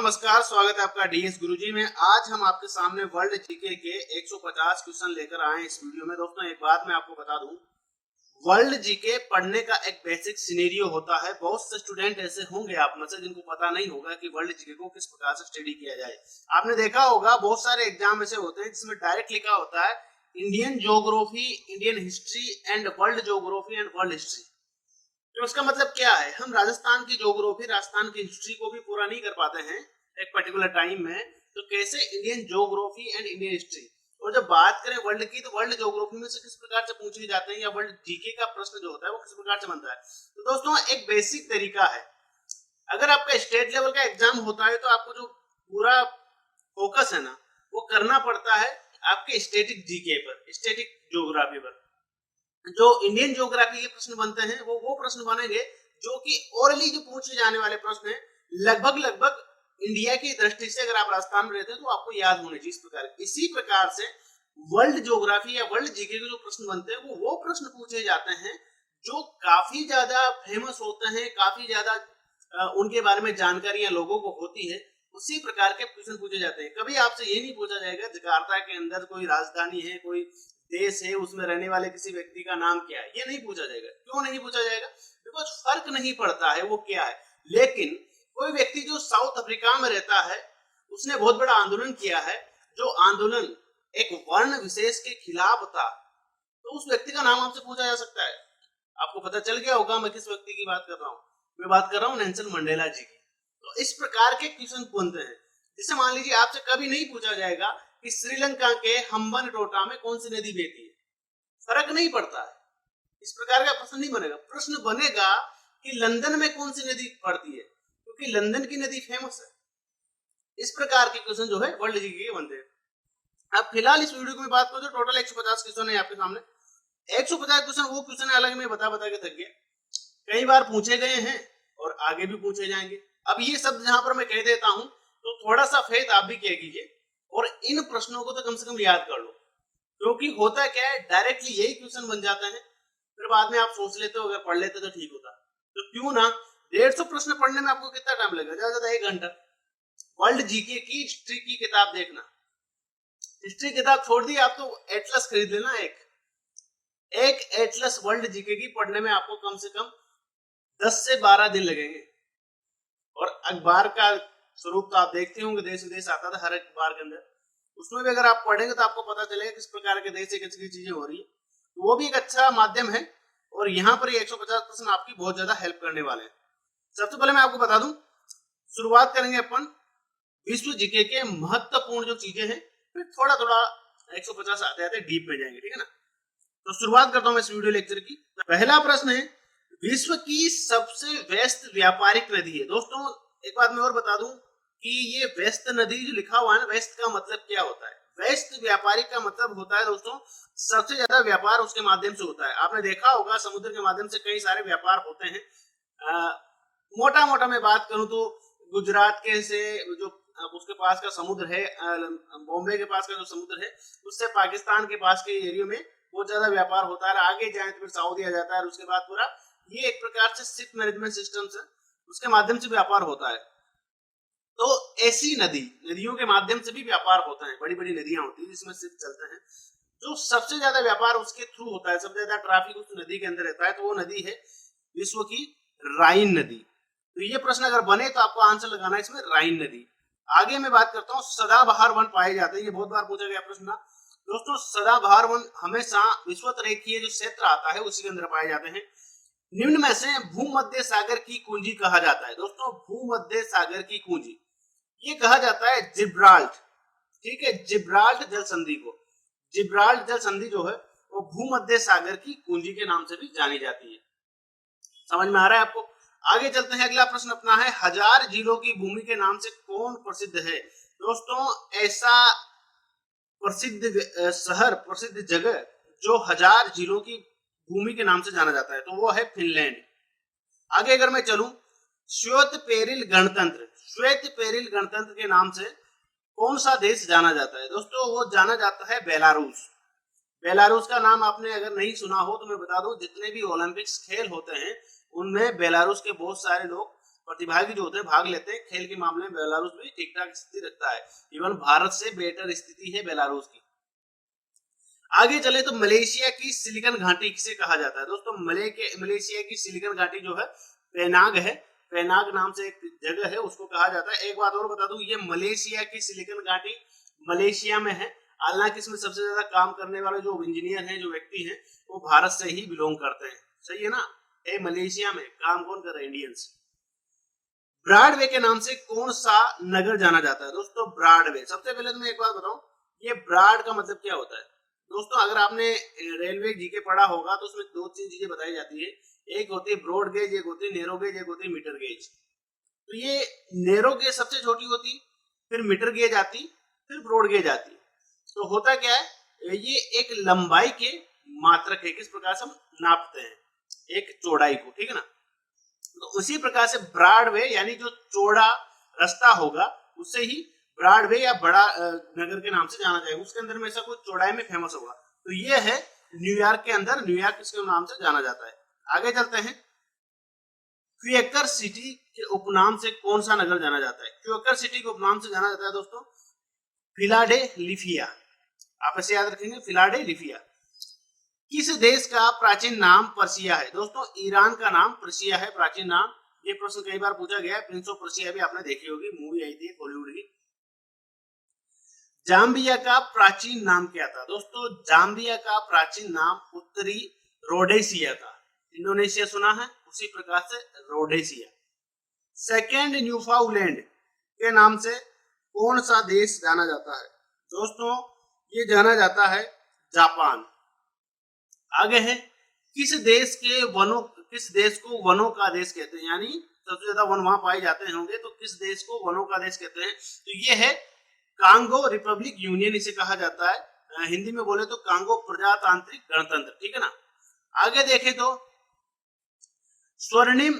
नमस्कार, स्वागत है आपका डीएस गुरुजी में। आज हम आपके सामने वर्ल्ड जीके के 150 क्वेश्चन लेकर आए इस वीडियो में। दोस्तों एक बात मैं आपको बता दूं, वर्ल्ड जीके पढ़ने का एक बेसिक सिनेरियो होता है। बहुत से स्टूडेंट ऐसे होंगे आप में से जिनको पता नहीं होगा कि वर्ल्ड जीके को किस प्रकार से स्टडी किया जाए। आपने देखा होगा बहुत सारे एग्जाम ऐसे होते हैं जिसमें डायरेक्ट लिखा होता है Indian geography, Indian history and world geography and world history. तो इसका मतलब क्या है, हम राजस्थान की ज्योग्राफी, राजस्थान की हिस्ट्री को भी पूरा नहीं कर पाते हैं एक पर्टिकुलर टाइम में, तो कैसे Indian geography and Indian history. और जब बात करें वर्ल्ड की, तो वर्ल्ड ज्योग्राफी में से किस प्रकार से पूछे जाते हैं या वर्ल्ड जीके का प्रश्न जो होता है वो किस प्रकार से बनता है। तो दोस्तों एक बेसिक तरीका है, अगर आपका स्टेट लेवल का एग्जाम होता है तो आपको जो पूरा फोकस है ना वो करना पड़ता है आपके स्टेटिक जीके पर, स्टेटिक ज्योग्राफी पर। जो इंडियन ज्योग्राफी के प्रश्न बनते हैं वो प्रश्न बनेंगे जो कि ओरली जो पूछे जाने वाले प्रश्न हैं, लगभग इंडिया की दृष्टि से अगर आप राजस्थान में रहते हैं तो आपको याद होने चाहिए। इस प्रकार इसी प्रकार से वर्ल्ड ज्योग्राफी या वर्ल्ड जीके के जो प्रश्न बनते हैं वो प्रश्न पूछे जाते हैं जो काफी ज्यादा फेमस होते हैं, काफी ज्यादा उनके बारे में जानकारियां लोगों को होती है। उसी प्रकार के क्वेश्चन पूछे जाते हैं। कभी आपसे ये नहीं पूछा जाएगा जकार्ता के अंदर कोई राजधानी है, कोई देश है, उसमें रहने वाले किसी व्यक्ति का नाम क्या है, ये नहीं पूछा जाएगा। क्यों नहीं पूछा जाएगा? बिकॉज फर्क नहीं पड़ता है वो क्या है। लेकिन कोई व्यक्ति जो साउथ अफ्रीका में रहता है, उसने बहुत बड़ा आंदोलन किया है, जो आंदोलन एक वर्ण विशेष के खिलाफ था, तो उस व्यक्ति का नाम आपसे पूछा जा सकता है। आपको पता चल गया होगा मैं किस व्यक्ति की बात कर रहा हूँ। मैं बात कर रहा हूँ नेल्सन मंडेला जी की। तो इस प्रकार के क्वेश्चन बनते हैं, जिससे मान लीजिए आपसे कभी नहीं पूछा जाएगा कि श्रीलंका के हम्बनटोटा में कौन सी नदी बहती है, फर्क नहीं पड़ता है। इस प्रकार का प्रश्न नहीं बनेगा। प्रश्न बनेगा कि लंदन में कौन सी नदी पड़ती है, क्योंकि लंदन की नदी फेमस है। इस प्रकार के क्वेश्चन जो है वर्ल्ड जीके के बनते हैं। अब फिलहाल इस वीडियो में बात करो तो टोटल 150 क्वेश्चन है आपके सामने। 150 क्वेश्चन वो क्वेश्चन है, अलग में बता के थक गया, कई बार पूछे गए हैं और आगे भी पूछे जाएंगे। अब ये सब जहां पर मैं कह देता हूं तो थोड़ा सा फेथ आप भी कह कीजिए और इन प्रश्नों को तो कम से कम याद कर लो, क्योंकि होता क्या है डायरेक्टली यही क्वेश्चन बन जाता है, फिर बाद में आप सोच लेते हो अगर पढ़ लेते तो ठीक होता। तो क्यों ना 150 प्रश्न पढ़ने में आपको कितना टाइम लगेगा, ज्यादा ज्यादा 1 घंटा। वर्ल्ड जीके की हिस्ट्री की किताब देखना, हिस्ट्री किताब छोड़ दी आप तो एटलस खरीद लेना। एक एटलस वर्ल्ड जीके की पढ़ने में आपको कम से कम 10 से 12 दिन लगेंगे। और अखबार का स्वरूप तो आप देखते होंगे, देश विदेश आता था हर एक अखबार के अंदर, उसमें भी अगर आप पढ़ेंगे तो आपको पता चलेगा किस प्रकार के देश से किस चीजें हो रही है। तो वो भी एक अच्छा माध्यम है और यहाँ पर 150% आपकी बहुत ज्यादा हेल्प करने वाले हैं। सबसे पहले मैं आपको बता दूं, शुरुआत करेंगे अपन विश्व जीके के महत्वपूर्ण जो चीजें हैं, फिर थोड़ा थोड़ा 150 आते आते डीप में जाएंगे, ठीक है ना। तो शुरुआत करता हूं मैं इस वीडियो लेक्चर की। पहला प्रश्न है, विश्व की सबसे व्यस्त व्यापारिक नदी है। दोस्तों एक बात मैं और बता दूं कि ये व्यस्त नदी जो लिखा हुआ है ना, व्यस्त का मतलब क्या होता है? व्यस्त व्यापारिक का मतलब होता है दोस्तों सबसे ज्यादा व्यापार उसके माध्यम से होता है। आपने देखा होगा समुद्र के माध्यम से कई सारे व्यापार होते हैं। मोटा मोटा मैं बात करूं तो गुजरात के से जो उसके पास का समुद्र है, बॉम्बे के पास का जो समुद्र है, उससे पाकिस्तान के पास के एरिया में बहुत ज्यादा व्यापार होता है। आगे जाए तो फिर सऊदी आ जाता है, उसके बाद पूरा ये एक प्रकार से शिप मैनेजमेंट सिस्टम से उसके माध्यम से व्यापार होता है। तो ऐसी नदियों के माध्यम से भी व्यापार होता है। बड़ी बड़ी नदियां होती है जिसमें शिप चलते हैं, जो सबसे ज्यादा व्यापार उसके थ्रू होता है, सबसे ज्यादा ट्रैफिक उस नदी के अंदर रहता है, तो वो नदी है विश्व की राइन नदी। तो ये प्रश्न अगर बने तो आपको आंसर लगाना है इसमें राइन नदी। आगे मैं बात करता हूँ, सदाबहार वन पाए जाते हैं। ये बहुत बार पूछा गया प्रश्न दोस्तों। सदाबहार वन हमेशा विषुवत रेखीय जो क्षेत्र आता है उसी के अंदर पाए जाते हैं। निम्न में से भूमध्य सागर की कुंजी कहा जाता है। दोस्तों भूमध्य सागर की कुंजी ये कहा जाता है जिब्राल्ट, ठीक है, जिब्राल्ट जल संधि को। जिब्राल्ट जल संधि जो है वो भूमध्य सागर की कुंजी के नाम से भी जानी जाती है। समझ में आ रहा है आपको? आगे चलते हैं, अगला प्रश्न अपना है, हजार झीलों की भूमि के नाम से कौन प्रसिद्ध है? दोस्तों ऐसा प्रसिद्ध शहर, प्रसिद्ध जगह जो हजार झीलों की भूमि के नाम से जाना जाता है तो वो है फिनलैंड। आगे अगर मैं चलूं, श्वेत पेरिल गणतंत्र, श्वेत पेरिल गणतंत्र के नाम से कौन सा देश जाना जाता है? दोस्तों वो जाना जाता है बेलारूस। बेलारूस का नाम आपने अगर नहीं सुना हो तो मैं बता दूं, जितने भी ओलंपिक्स खेल होते हैं उनमें बेलारूस के बहुत सारे लोग प्रतिभागी जो होते हैं भाग लेते हैं। खेल के मामले में बेलारूस भी ठीक ठाक स्थिति रखता है, इवन भारत से बेटर स्थिति है बेलारूस की। आगे चले तो मलेशिया की सिलिकन घाटी किसे कहा जाता है? दोस्तों मलेशिया की सिलिकन घाटी जो है पेनांग है, पेनांग नाम से एक जगह है, उसको कहा जाता है। एक बात और बता दूं, ये मलेशिया की सिलिकन घाटी मलेशिया में है, हालांकि इसमें सबसे ज्यादा काम करने वाले जो इंजीनियर हैं, जो व्यक्ति हैं, वो भारत से ही बिलोंग करते हैं। सही है ना? मलेशिया में काम कौन कर रहे हैं? इंडियंस। ब्रॉडवे के नाम से कौन सा नगर जाना जाता है? दोस्तों ब्रॉडवे, सबसे पहले तो मैं एक बात बताऊं, ये ब्रॉड का मतलब क्या होता है? दोस्तों अगर आपने रेलवे जीके पढ़ा होगा तो उसमें दो तीन चीजें बताई जाती है, एक होती है ब्रॉड गेज, एक होती है नैरो गेज, एक होती है मीटर गेज। तो ये नैरो गेज सबसे छोटी होती, फिर मीटर गेज आती, फिर ब्रॉड गेज आती। तो होता क्या है, ये एक लंबाई के मात्रक है, किस प्रकार से हम नापते हैं एक चौड़ाई को, ठीक है ना? तो उसी प्रकार से ब्रॉडवे यानी जो चौड़ा रास्ता होगा उससे ही ब्रॉडवे या बड़ा नगर के नाम से जाना जाएगा, उसके अंदर में ऐसा कुछ चौड़ाई में फेमस होगा। तो ये है न्यूयॉर्क के अंदर, न्यूयॉर्क इसके नाम से जाना जाता है। आगे चलते हैं, क्वेकर सिटी के उपनाम से कौन सा नगर जाना जाता है? क्वेकर सिटी के उपनाम से जाना जाता है दोस्तों फिलाडेल्फिया। आप ऐसे याद रखेंगे, फिलाडेल्फिया। किस देश का प्राचीन नाम पर्सिया है? दोस्तों ईरान का नाम पर्सिया है, प्राचीन नाम। ये प्रश्न कई बार पूछा गया है, प्रिंस ऑफ पर्सिया भी आपने देखी होगी, मूवी आई थी बॉलीवुड की। जाम्बिया का प्राचीन नाम क्या था? दोस्तों जाम्बिया का प्राचीन नाम उत्तरी रोडेशिया था। इंडोनेशिया सुना है, उसी प्रकार से रोडेशिया। सेकेंड न्यूफाउलैंड के नाम से कौन सा देश जाना जाता है? दोस्तों ये जाना जाता है जापान। आगे है, किस देश को वनों का देश कहते हैं? यानी सबसे ज्यादा वन वहां पाए जाते होंगे, तो किस देश को वनों का देश कहते हैं? तो ये है कांगो रिपब्लिक यूनियन, इसे कहा जाता है। हिंदी में बोले तो कांगो प्रजातांत्रिक गणतंत्र, ठीक है ना? आगे देखें तो स्वर्णिम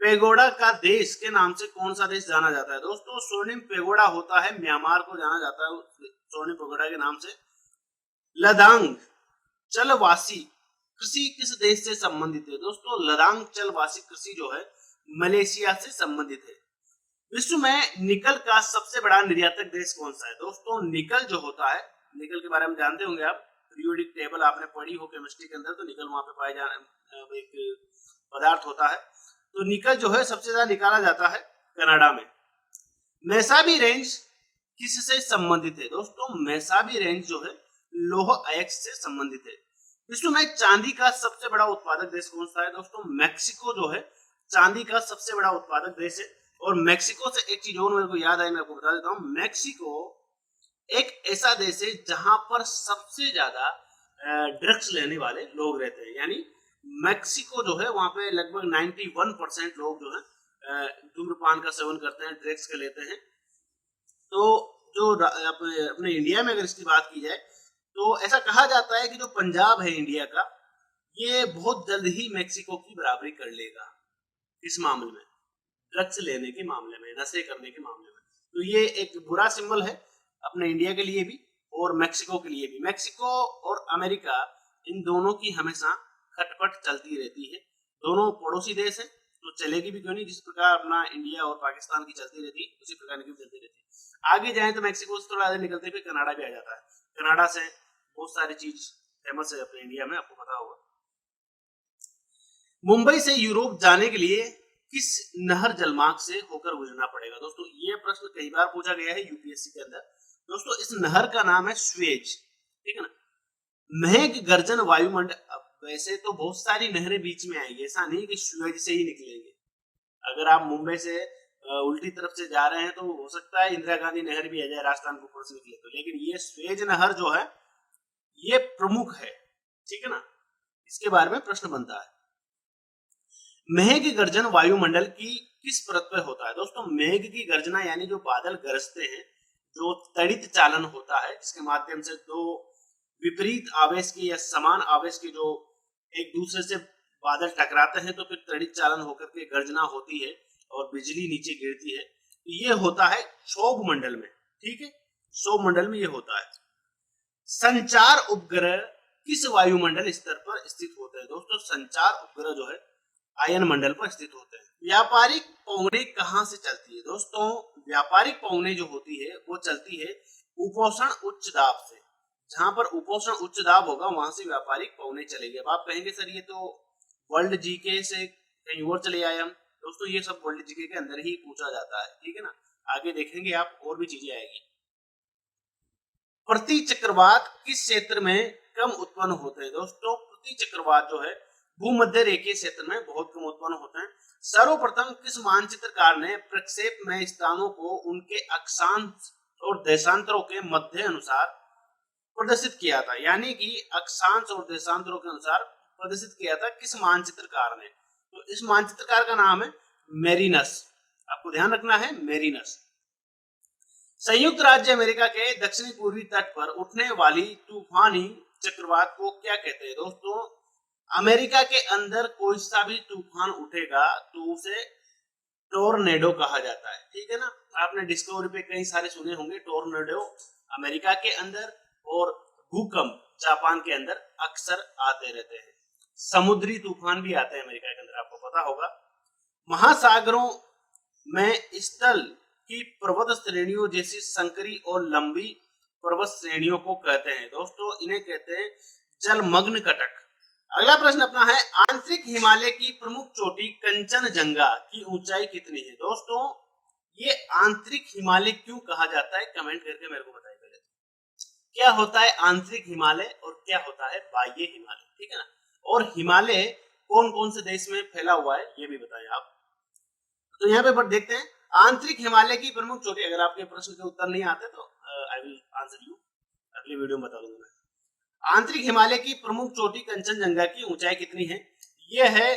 पेगोडा का देश के नाम से कौन सा देश जाना जाता है? दोस्तों स्वर्णिम पेगोडा होता है म्यांमार को जाना जाता है स्वर्णिम पेगोडा के नाम से। लदांग चलवासी कृषि किस देश से संबंधित है? दोस्तों लदांग चलवासी कृषि जो है मलेशिया से संबंधित है। विश्व में निकल का सबसे बड़ा निर्यातक देश कौन सा है? दोस्तों निकल जो होता है, निकल के बारे में जानते होंगे आप, पीरियोडिक टेबल आपने पढ़ी हो केमिस्ट्री के अंदर, तो निकल वहां पे पाया जाना एक पदार्थ होता है। तो निकल जो है सबसे ज्यादा निकाला जाता है कनाडा में। मेसाबी रेंज किससे संबंधित है? दोस्तों मेसाबी रेंज जो है लौह अयस्क से संबंधित है। विश्व में चांदी का सबसे बड़ा उत्पादक देश कौन सा है? दोस्तों मैक्सिको जो है चांदी का सबसे बड़ा उत्पादक देश है। और मैक्सिको से एक चीज और मेरे को याद आई, मैं आपको बता देता हूँ, मैक्सिको एक ऐसा देश है जहां पर सबसे ज्यादा ड्रग्स लेने वाले लोग रहते हैं। यानी मैक्सिको जो है वहां पे लगभग 91% लोग जो है धूम्रपान का सेवन करते हैं, ड्रग्स के लेते हैं। तो जो अपने इंडिया में अगर इसकी बात की जाए तो ऐसा कहा जाता है कि जो पंजाब है इंडिया का, ये बहुत जल्द ही मैक्सिको की बराबरी कर लेगा इस मामले में, ड्रग्स लेने के मामले में, नशे करने के मामले में। तो ये एक बुरा सिंबल है अपने इंडिया के लिए भी और मैक्सिको के लिए भी। मैक्सिको और अमेरिका इन दोनों की हमेशा खटपट चलती रहती है। दोनों पड़ोसी देश है तो चलेगी भी क्यों नहीं, जिस प्रकार अपना इंडिया और पाकिस्तान की चलती रहती है उसी प्रकार की चलती रहती है। आगे जाए तो मैक्सिको से थोड़ा आगे निकलते हुए कनाडा भी आ जाता है। कनाडा से बहुत सारी चीज फेमस है अपने इंडिया में, आपको पता होगा। मुंबई से यूरोप जाने के लिए किस नहर जलमार्ग से होकर गुजरना पड़ेगा? दोस्तों ये प्रश्न कई बार पूछा गया है यूपीएससी के अंदर। दोस्तों इस नहर का नाम है स्वेज, ठीक है ना? मेघ गर्जन वायुमंडल, अब वैसे तो बहुत सारी नहरें बीच में आएगी, ऐसा नहीं कि स्वेज से ही निकलेंगे। अगर आप मुंबई से उल्टी तरफ से जा रहे हैं तो हो सकता है इंदिरा गांधी नहर भी आ जाए राजस्थान के ऊपर से निकले तो, लेकिन ये स्वेज नहर जो है ये प्रमुख है, ठीक है ना? इसके बारे में प्रश्न बनता है। मेघ गर्जन वायुमंडल की किस परत पर होता है? दोस्तों मेघ की गर्जना यानी जो बादल गरजते हैं, जो तड़ित चालन होता है जिसके माध्यम से दो विपरीत आवेश की या समान आवेश की जो एक दूसरे से बादल टकराते हैं तो फिर तड़ित चालन होकर के गर्जना होती है और बिजली नीचे गिरती है। ये होता है क्षोभ मंडल में, ठीक है? क्षोभ मंडल में ये होता है। संचार उपग्रह किस वायुमंडल स्तर पर स्थित होते हैं? दोस्तों संचार उपग्रह जो है आयन मंडल पर स्थित होते हैं। व्यापारिक पौने कहाँ से चलती है दोस्तों? व्यापारिक पौने जो होती है वो चलती है उपोषण उच्च दाब से। जहां पर उपोषण उच्च दाब होगा वहां से व्यापारिक पौने चलेगी। अब आप कहेंगे सर ये तो वर्ल्ड जीके से कहीं और चले आए हम। दोस्तों ये सब वर्ल्ड जीके के अंदर ही पूछा जाता है, ठीक है ना। आगे देखेंगे आप और भी चीजें आएगी। प्रति चक्रवात किस क्षेत्र में कम उत्पन्न होते हैं? दोस्तों प्रति चक्रवात जो है भूमध्य रेखीय क्षेत्र में बहुत कम उत्पन्न होते हैं। सर्वप्रथम किस मानचित्रकार ने प्रक्षेप में स्थानों को उनके अक्षांश और देशांतरों के मध्य अनुसार प्रदर्शित किया था? यानी कि अक्षांश और देशांतरों के अनुसार प्रदर्शित किया था किस मानचित्रकार ने? तो इस मानचित्रकार का नाम है मेरिनस। आपको ध्यान रखना है मेरिनस। संयुक्त राज्य अमेरिका के दक्षिणी पूर्वी तट पर उठने वाली तूफानी चक्रवात को क्या कहते हैं? दोस्तों अमेरिका के अंदर कोई सा भी तूफान उठेगा तो उसे टोर्नेडो कहा जाता है, ठीक है ना। आपने डिस्कवरी पे कई सारे सुने होंगे टोर्नेडो अमेरिका के अंदर, और भूकंप जापान के अंदर अक्सर आते रहते हैं। समुद्री तूफान भी आते हैं अमेरिका के अंदर, आपको पता होगा। महासागरों में स्थल की पर्वत श्रेणियों जैसी संकरी और लंबी पर्वत श्रेणियों को कहते हैं? दोस्तों इन्हें कहते हैं जलमग्न कटक। अगला प्रश्न अपना है आंतरिक हिमालय की प्रमुख चोटी कंचनजंगा की ऊंचाई कितनी है? दोस्तों ये आंतरिक हिमालय क्यों कहा जाता है कमेंट करके मेरे को बताइए। पहले क्या होता है आंतरिक हिमालय और क्या होता है बाह्य हिमालय, ठीक है ना। और हिमालय कौन कौन से देश में फैला हुआ है ये भी बताएं आप। तो यहाँ पे देखते हैं आंतरिक हिमालय की प्रमुख चोटी। अगर आपके प्रश्न के उत्तर नहीं आते तो आई विल आंसर यू, अगली वीडियो में बता दूंगा मैं। आंतरिक हिमालय की प्रमुख चोटी कंचनजंगा की ऊंचाई कितनी है? यह है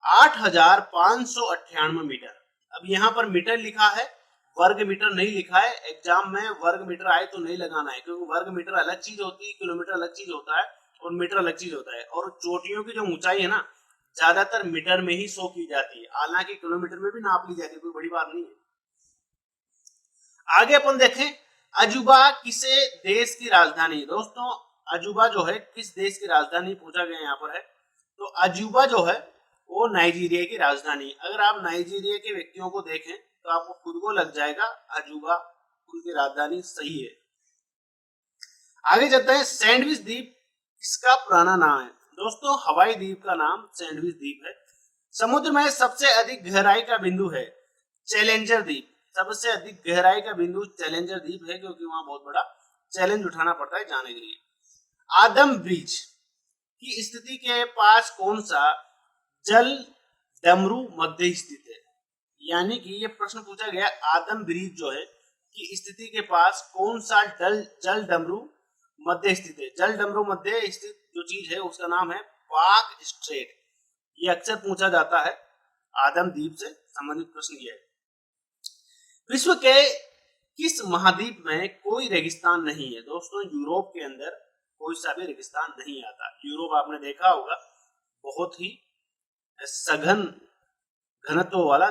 8,598 मीटर। अब यहाँ पर मीटर लिखा है, वर्ग मीटर नहीं लिखा है। एग्जाम में वर्ग मीटर आए तो नहीं लगाना है, क्योंकि वर्ग मीटर अलग चीज होती है, किलोमीटर अलग चीज होता है और मीटर अलग चीज होता है। और चोटियों की जो ऊंचाई है ना ज्यादातर मीटर में ही शो की जाती है, हालांकि किलोमीटर में भी नाप ली जाती है, कोई बड़ी बात नहीं है। आगे अपन देखें अजूबा किसे देश की राजधानी? दोस्तों अजूबा जो है किस देश की राजधानी पूछा गया यहाँ पर है। तो अजूबा जो है वो नाइजीरिया की राजधानी। अगर आप नाइजीरिया के व्यक्तियों को देखें तो आपको खुद को लग जाएगा अजूबा उनकी राजधानी सही है। आगे चलते हैं सैंडविच द्वीप किसका पुराना नाम है? दोस्तों हवाई द्वीप का नाम सैंडविच द्वीप है। समुद्र में सबसे अधिक गहराई का बिंदु है चैलेंजर द्वीप। सबसे अधिक गहराई का बिंदु चैलेंजर द्वीप है, क्योंकि वहां बहुत बड़ा चैलेंज उठाना पड़ता है जाने के लिए। आदम ब्रिज की स्थिति के पास कौन सा जल डमरू मध्य स्थित है? यानी कि ये प्रश्न पूछा गया आदम ब्रिज जो है की स्थिति के पास कौन सा जल डमरू मध्य स्थित है? जल डमरू मध्य स्थित जो चीज है उसका नाम है पाक स्ट्रेट। ये अक्सर पूछा जाता है, आदम द्वीप से संबंधित प्रश्न ये है। विश्व के किस महाद्वीप में कोई रेगिस्तान नहीं है? दोस्तों यूरोप के अंदर कोई सा भी रेगिस्तान नहीं आता। यूरोप आपने देखा होगा बहुत ही सघन घनत्व वाला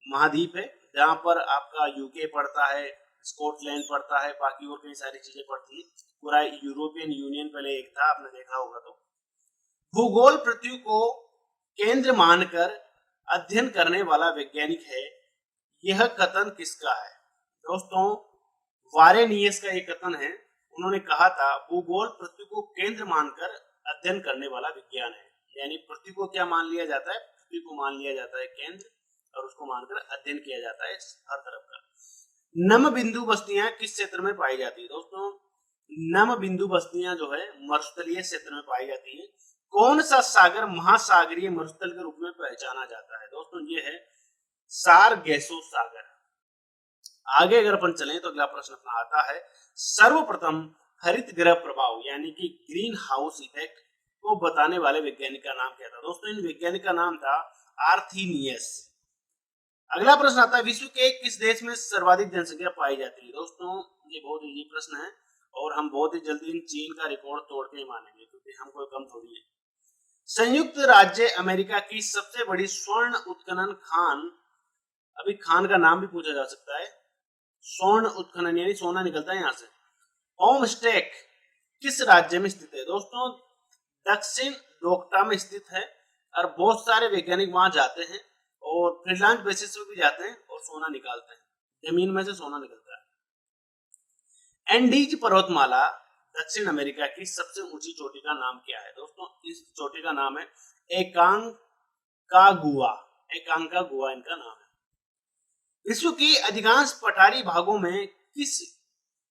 महाद्वीप है, जहां पर आपका यूके पड़ता है, स्कॉटलैंड पड़ता है, बाकी और कई सारी चीजें पड़ती है। पूरा यूरोपियन यूनियन पहले एक था, आपने देखा होगा। तो भूगोल पृथ्वी को केंद्र मानकर अध्ययन करने वाला वैज्ञानिक है, यह कथन किसका है? दोस्तों वारेनियस का एक कथन है। उन्होंने कहा था भूगोल पृथ्वी को केंद्र मानकर अध्ययन करने वाला विज्ञान है। यानी पृथ्वी को क्या मान लिया जाता है? पृथ्वी को मान लिया जाता है केंद्र और उसको मानकर अध्ययन किया जाता है हर तरफ का। नम बिंदु बस्तियां किस क्षेत्र में पाई जाती है? दोस्तों नम बिंदु बस्तियां जो है मरुस्थलीय क्षेत्र में पाई जाती है। कौन सा सागर महासागरीय मरुस्थल के रूप में पहचाना जाता है? दोस्तों ये है सारगेसो सागर। आगे अगर अपन चलें तो अगला प्रश्न अपना आता है सर्वप्रथम हरित गृह प्रभाव यानी कि ग्रीन हाउस इफेक्ट को बताने वाले वैज्ञानिक का नाम क्या था? दोस्तों इन वैज्ञानिक का नाम था आर्थिनियस। अगला प्रश्न आता है विश्व के किस देश में सर्वाधिक जनसंख्या पाई जाती है? दोस्तों ये बहुत इजी प्रश्न है और हम बहुत ही जल्दी इन चीन का रिकॉर्ड तोड़ के मानेंगे, क्योंकि हम कोई कम थोड़ी है। संयुक्त राज्य अमेरिका की सबसे बड़ी स्वर्ण उत्खनन खान, अभी खान का नाम भी पूछा जा सकता है, स्वर्ण उत्खनन यानी सोना निकलता है यहाँ से, होमस्टेक किस राज्य में स्थित है? दोस्तों दक्षिण डोक्टा में स्थित है। और बहुत सारे वैज्ञानिक वहां जाते हैं और फ्रीलांस बेसिस पे भी जाते हैं और सोना निकालते हैं, जमीन में से सोना निकलता है। एंडीज पर्वतमाला दक्षिण अमेरिका की सबसे ऊंची चोटी का नाम क्या है? दोस्तों इस चोटी का नाम है एकांकागुआ। एकांकागुआ इनका नाम है। विश्व की अधिकांश पठारी भागों में किस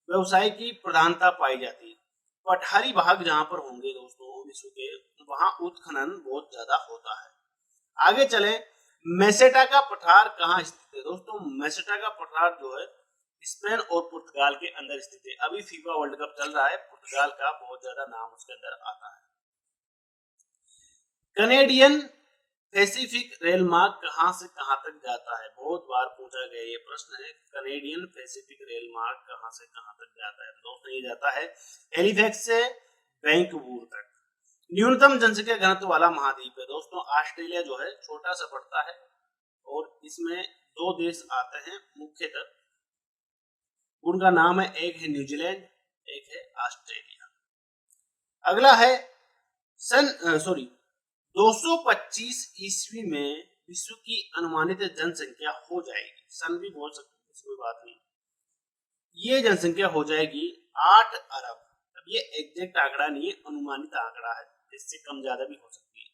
व्यवसाय की प्रधानता पाई जाती है? पठारी भाग जहां पर होंगे दोस्तों विश्व के, वहां उत्खनन बहुत ज्यादा होता है। आगे चले, मेसेटा का पठार कहाँ स्थित है? दोस्तों मेसेटा का पठार जो है स्पेन और पुर्तगाल के अंदर स्थित है। अभी फीफा वर्ल्ड कप चल रहा है, पुर्तगाल का बहुत ज्यादा नाम उसके अंदर आता है। कनेडियन पैसिफिक रेल मार्ग कहां से कहां तक जाता है? बहुत बार पूछा गया ये प्रश्न है। कनेडियन पैसिफिक रेल मार्ग कहां से कहां तक जाता है? दोस्तों ये जाता है हैलिफैक्स से वैंकूवर तक। न्यूनतम जनसंख्या घनत्व वाला महाद्वीप है? दोस्तों ऑस्ट्रेलिया जो है छोटा सा पड़ता है और इसमें दो देश आते हैं मुख्यतः, उनका नाम है, एक है न्यूजीलैंड, एक है ऑस्ट्रेलिया। अगला है 225 ईस्वी में विश्व की अनुमानित जनसंख्या हो जाएगी। सन भी बोल सकते हैं, कोई बात नहीं। ये जनसंख्या हो जाएगी 8 अरब। अब ये एग्जैक्ट आंकड़ा नहीं है, अनुमानित आंकड़ा है, इससे कम ज्यादा भी हो सकती है।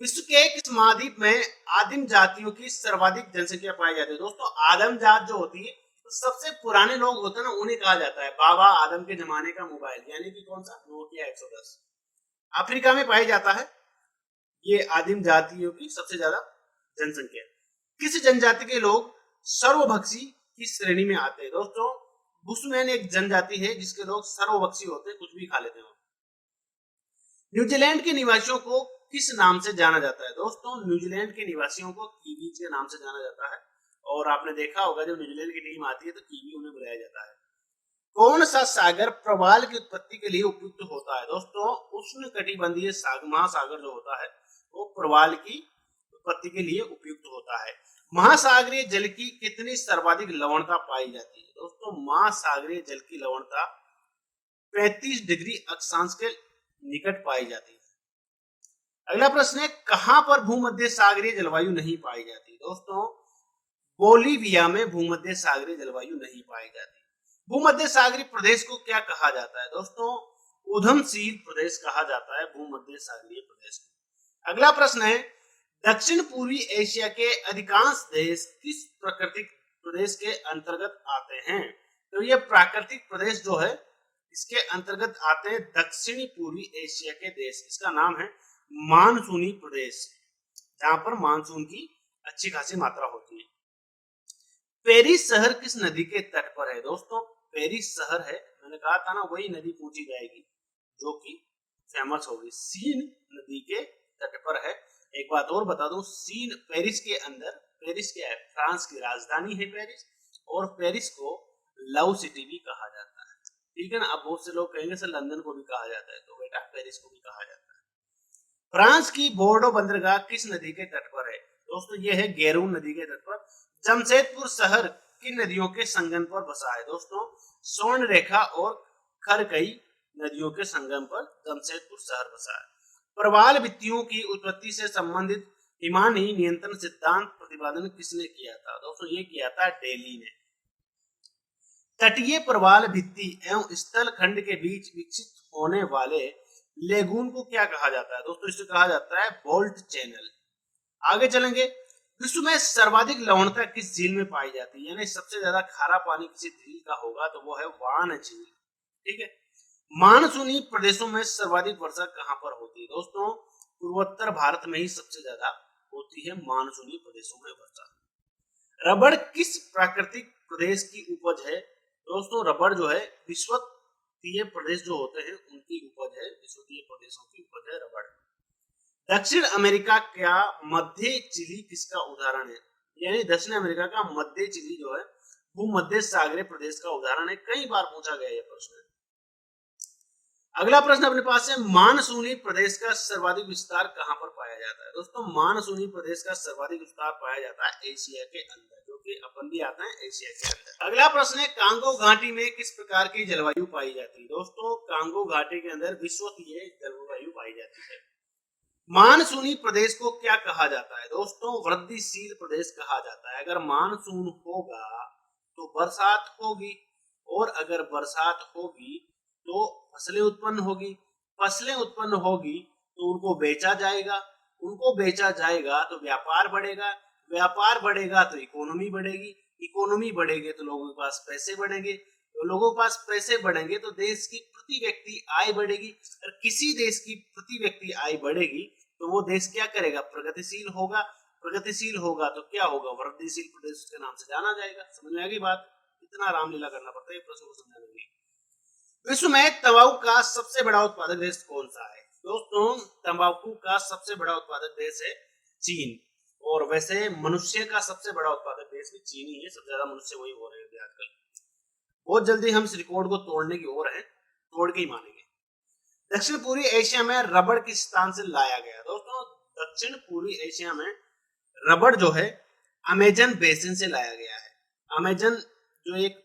विश्व के किस महाद्वीप में आदिम जातियों की सर्वाधिक जनसंख्या पाई जाती है? दोस्तों आदिम जात जो होती है, तो सबसे पुराने लोग होते हैं ना, उन्हें कहा जाता है बाबा आदम के जमाने का मोबाइल, यानी कि कौन सा, नोकिया 110। अफ्रीका में पाई जाता है ये आदिम जातियों की सबसे ज्यादा जनसंख्या। किस जनजाति के लोग सर्वभक्षी की श्रेणी में आते हैं? दोस्तों बुशमैन एक जनजाति है जिसके लोग सर्वभक्षी होते हैं, कुछ भी खा लेते हैं। न्यूजीलैंड के निवासियों को किस नाम से जाना जाता है? दोस्तों न्यूजीलैंड के निवासियों को कीवीज के नाम से जाना जाता है, और आपने देखा होगा जब न्यूजीलैंड की टीम आती है तो कीवी उन्हें बुलाया जाता है। कौन सा सागर प्रवाल की उत्पत्ति के लिए उपयुक्त होता है? दोस्तों उष्णकटिबंधीय महासागर जो होता है वो प्रवाल की उत्पत्ति के लिए उपयुक्त होता है। महासागरीय जल की कितनी सर्वाधिक लवणता पाई जाती है? दोस्तों महासागरीय जल की लवणता 35 डिग्री अक्षांश के निकट पाई जाती है। अगला प्रश्न है, कहां पर भूमध्य सागरीय जलवायु नहीं पाई जाती? दोस्तों बोलीविया में भूमध्य सागरीय जलवायु नहीं पाई जाती। भूमध्य सागरीय प्रदेश को क्या कहा जाता है? दोस्तों उधमशील प्रदेश कहा जाता है भूमध्य सागरीय प्रदेश को। अगला प्रश्न है, दक्षिण पूर्वी एशिया के अधिकांश देश किस प्राकृतिक प्रदेश के अंतर्गत आते हैं? तो ये प्राकृतिक प्रदेश जो है इसके अंतर्गत आते हैं दक्षिणी पूर्वी एशिया के देश। इसका नाम है मानसूनी प्रदेश, जहां पर मानसून की अच्छी खासी मात्रा होती है। पेरिस शहर किस नदी के तट पर है? दोस्तों पेरिस शहर है, मैंने कहा था ना, वही नदी पूछी जाएगी जो कि फेमस होगी, सीन नदी के तट पर है। एक बात और बता दूं, सीन पेरिस के अंदर, पेरिस क्या है, फ्रांस की राजधानी है पेरिस, और पेरिस को लव सिटी भी कहा जाता है। ठीक है ना। अब बहुत से लोग कहेंगे सर लंदन को भी कहा जाता है, तो बेटा पेरिस को भी कहा जाता है। फ्रांस की बोर्डो बंदरगाह किस नदी के तट पर है? दोस्तों ये है गैरून नदी के तट पर। जमशेदपुर शहर किन नदियों के संगम पर बसा है? दोस्तों स्वर्ण रेखा और खरकई नदियों के संगम पर जमशेदपुर शहर बसा है। प्रवाल भित्तियों की उत्पत्ति से संबंधित हिमानी नियंत्रण सिद्धांत प्रतिपादन किसने किया था? दोस्तों ये किया था डेली ने। तटीय प्रवाल भित्ति एवं स्थल खंड के बीच विकसित होने वाले लेगून को क्या कहा जाता है? दोस्तों इसे कहा जाता है बोल्ट चैनल। आगे चलेंगे, विश्व में सर्वाधिक लवणता किस झील में पाई जाती है? यानी सबसे ज्यादा खारा पानी किसी झील का होगा तो वो है वान झील। ठीक है। मानसूनी प्रदेशों में सर्वाधिक वर्षा कहां पर होती है? दोस्तों पूर्वोत्तर भारत में ही सबसे ज्यादा होती है मानसूनी प्रदेशों में वर्षा। रबड़ किस प्राकृतिक प्रदेश की उपज है? दोस्तों रबड़ जो है विषुवतीय प्रदेश जो होते हैं उनकी उपज है, विषुवतीय प्रदेशों की उपज है रबड़। दक्षिण अमेरिका का मध्य चिली किसका उदाहरण है? यानी दक्षिण अमेरिका का मध्य चिली जो है भूमध्य सागरीय प्रदेश का उदाहरण है। कई बार पूछा गया यह प्रश्न। अगला प्रश्न अपने पास है, मानसूनी प्रदेश का सर्वाधिक विस्तार कहां पर पाया जाता है? दोस्तों मानसूनी प्रदेश का सर्वाधिक विस्तार पाया जाता है एशिया के अंदर, जो कि अपन भी आते हैं एशिया के अंदर। अगला प्रश्न है, कांगो घाटी में किस प्रकार की जलवायु पाई जाती है? दोस्तों कांगो घाटी के अंदर विषुवतीय जलवायु पाई जाती है। मानसूनी प्रदेश को क्या कहा जाता है दोस्तों? वृद्धिशील प्रदेश कहा जाता है। अगर मानसून होगा तो बरसात होगी, और अगर बरसात होगी तो फसलें उत्पन्न होगी, फसलें उत्पन्न होगी तो उनको बेचा जाएगा, उनको बेचा जाएगा तो व्यापार बढ़ेगा, व्यापार बढ़ेगा तो इकोनॉमी बढ़ेगी, इकोनॉमी बढ़ेगी तो लोगों के पास पैसे बढ़ेंगे, तो लोगों के पास पैसे बढ़ेंगे तो देश की प्रति व्यक्ति आय बढ़ेगी, और किसी देश की प्रति व्यक्ति आय बढ़ेगी तो वो देश क्या करेगा? प्रगतिशील होगा, प्रगतिशील होगा तो क्या होगा? वृद्धिशील प्रदेश के नाम से जाना जाएगा। समझ में आ गई बात? इतना रामलीला करना पड़ता है प्रश्न को समझने के लिए। विश्व में तंबाकू का सबसे बड़ा उत्पादक देश कौन सा है दोस्तों? तंबाकू का सबसे बड़ा उत्पादक देश है चीन, और वैसे मनुष्य का सबसे बड़ा उत्पादक देश भी चीन ही है। सबसे ज्यादा मनुष्य वही हो रहे हैं आजकल। बहुत जल्दी हम इस रिकॉर्ड को तोड़ने की ओर हैं, तोड़ के ही मानेंगे। दक्षिण पूर्वी एशिया में रबड़ किस स्थान से लाया गया दोस्तों? दक्षिण पूर्वी एशिया में रबड़ जो है अमेजन बेसिन से लाया गया है। अमेजन जो एक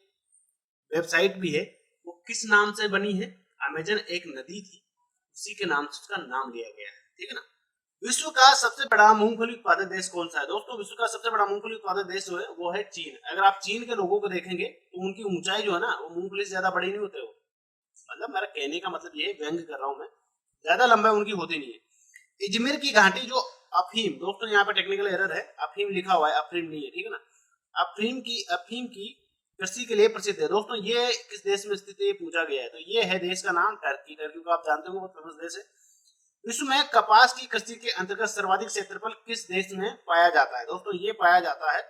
वेबसाइट भी है वो किस नाम से बनी है? अमेजन एक नदी थी, उसी के नाम से उसका नाम लिया गया है। ठीक है ना? विश्व का सबसे बड़ा मूंगफली उत्पादक देश कौन सा है दोस्तों? विश्व का सबसे बड़ा मूंगफली उत्पादक देश जो है वो है चीन। अगर आप चीन के लोगों को देखेंगे तो उनकी ऊंचाई जो है ना वो मूंगफली से ज्यादा बड़ी नहीं होते। वो मतलब मेरा कहने का मतलब ये व्यंग कर रहा हूं मैं, ज्यादा लंबाई उनकी होती नहीं है। इजमिर की घाटी जो अफीम, दोस्तों यहाँ पे टेक्निकल एरर है, अफीम लिखा हुआ है, अफीम नहीं है। ठीक है ना? अफीम की कृषि के लिए प्रसिद्ध है दोस्तों। ये किस देश में स्थित है ये पूछा गया है, तो ये है देश का नाम टर्की। टर्की को आप जानते हो बहुत फेमस देश है। विश्व में कपास की कृषि के अंतर्गत सर्वाधिक क्षेत्रफल किस देश में पाया जाता है दोस्तों? ये पाया जाता है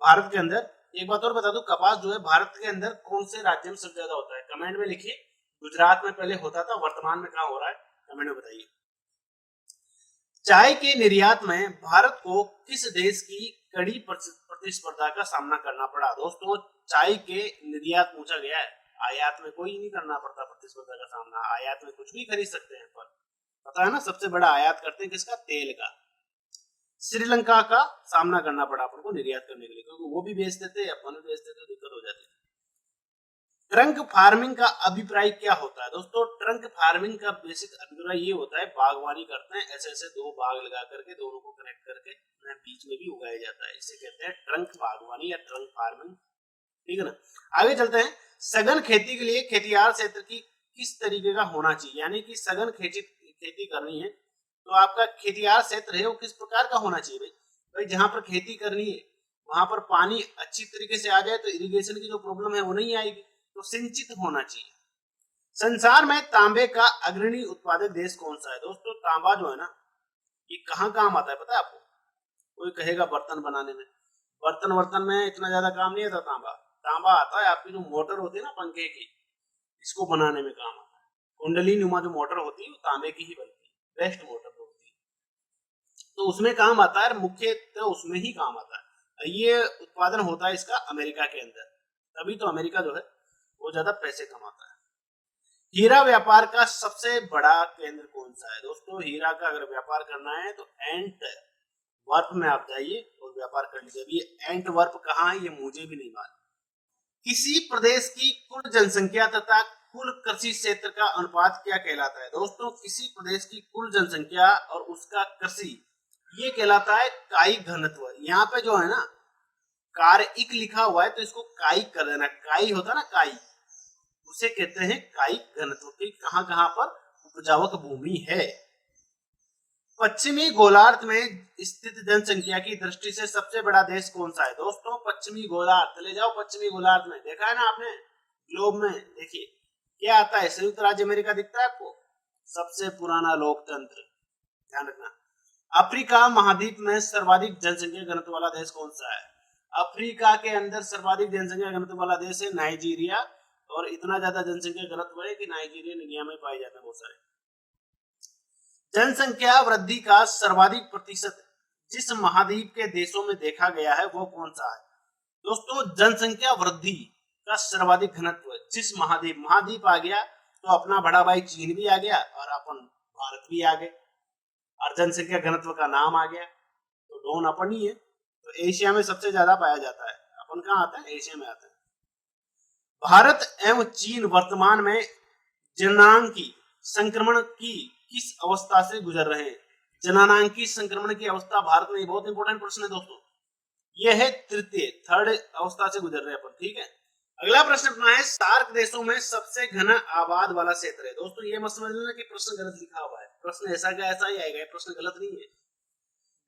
भारत के अंदर। एक बात और बता दूं, कपास जो है भारत के अंदर कौन से राज्य में सबसे ज्यादा होता है? कमेंट में लिखिए। गुजरात में पहले होता था, वर्तमान में कहां हो रहा है कमेंट में बताइए। चाय के निर्यात में भारत को किस देश की कड़ी प्रतिस्पर्धा का सामना करना पड़ा दोस्तों? चाय के निर्यात पूछा गया है, आयात में कोई नहीं करना पड़ता प्रतिस्पर्धा का सामना। आयात में कुछ भी खरीद सकते हैं, पर पता है ना सबसे बड़ा आयात करते हैं किसका? तेल का। श्रीलंका का सामना करना पड़ा अपन को निर्यात करने के लिए, क्योंकि वो भी बेचते थे, अपन भी बेचते थे, दिक्कत हो जाती थी। ट्रंक फार्मिंग का अभिप्राय क्या होता है दोस्तों? ट्रंक फार्मिंग का बेसिक अभिप्राय ये होता है, बागवानी करते हैं, ऐसे ऐसे दो बाग लगा करके दोनों को कनेक्ट करके बीच में भी उगाया जाता है, इसे कहते हैं ट्रंक बागवानी या ट्रंक फार्मिंग। ठीक है ना? आगे चलते हैं। सघन खेती के लिए खेतियार क्षेत्र की किस तरीके का होना चाहिए? यानी कि सघन खेती करनी है तो आपका खेतियार क्षेत्र है वो किस प्रकार का होना चाहिए? भाई जहां पर खेती करनी है वहां पर पानी अच्छी तरीके से आ जाए तो इरिगेशन की जो प्रॉब्लम है वो नहीं आएगी, तो सिंचित होना चाहिए। संसार में तांबे का अग्रणी उत्पादक देश कौन सा है दोस्तों? तांबा जो है ना ये कहाँ काम आता है पता है आपको? कोई कहेगा बर्तन बनाने में, बर्तन में इतना ज्यादा काम नहीं आता तांबा। तांबा आता है आपकी जो मोटर होती है ना पंखे की, इसको बनाने में काम आता है। कुंडली नुमा जो मोटर होती है वो तांबे की ही बनती है, बेस्ट मोटर होती है, तो उसमें काम आता है, मुख्यतः उसमें ही काम आता है। ये उत्पादन होता है इसका अमेरिका के अंदर, तभी तो अमेरिका जो है वो ज्यादा पैसे कमाता है। हीरा व्यापार का सबसे बड़ा केंद्र कौन सा है दोस्तों? हीरा का अगर व्यापार करना है तो एंट वर्प में आप जाइए और व्यापार कर लीजिए। अभी एंट वर्प कहाँ है ये मुझे भी नहीं मालूम। किसी प्रदेश की कुल जनसंख्या तथा कुल कृषि क्षेत्र का अनुपात क्या कहलाता है दोस्तों? किसी प्रदेश की कुल जनसंख्या और उसका कृषि, ये कहलाता है कायिक घनत्व। यहाँ पे जो है ना कायिक लिखा हुआ है तो इसको कायिक कर देना। काई होता है ना काई, उसे कहते हैं कायिक घनत्व की कहां कहां पर उपजावक भूमि है। पश्चिमी गोलार्ध में स्थित जनसंख्या की दृष्टि से सबसे बड़ा देश कौन सा है दोस्तों? पश्चिमी गोलार्ध, चले जाओ पश्चिमी गोलार्ध में, देखा है ना आपने ग्लोब में? देखिए क्या आता है, संयुक्त राज्य अमेरिका दिखता है आपको? सबसे पुराना लोकतंत्र, ध्यान रखना। अफ्रीका महाद्वीप में सर्वाधिक जनसंख्या घनत्व वाला देश कौन सा है? अफ्रीका के अंदर सर्वाधिक जनसंख्या घनत्व वाला देश है नाइजीरिया, और इतना ज्यादा जनसंख्या घनत्व है कि नाइजीरियन इंडिया में पाए जाते हैं बहुत सारे। जनसंख्या वृद्धि का सर्वाधिक प्रतिशत जिस महाद्वीप के देशों में देखा गया है वो कौन सा है दोस्तों? जनसंख्या वृद्धि का सर्वाधिक घनत्व जिस महाद्वीप आ गया तो अपना बड़ा भाई चीन भी आ गया और अपन भारत भी आ गए, और जनसंख्या घनत्व का नाम आ गया तो डोन अपन ही है। तो एशिया में सबसे ज्यादा पाया जाता है, अपन कहाँ आता है? एशिया में आता है। भारत एवं चीन वर्तमान में जननांग की संक्रमण की किस अवस्था से गुजर रहे हैं? जननांगी संक्रमण की अवस्था भारत में, बहुत इंपॉर्टेंट प्रश्न है दोस्तों। यह है तृतीय, थर्ड अवस्था से गुजर रहे अपन, ठीक है। अगला प्रश्न अपना है, सार्क देशों में सबसे घना आबाद वाला क्षेत्र है। दोस्तों ये मत समझ लेना कि प्रश्न गलत लिखा हुआ है, प्रश्न ऐसा का ऐसा ही आएगा, प्रश्न गलत नहीं है।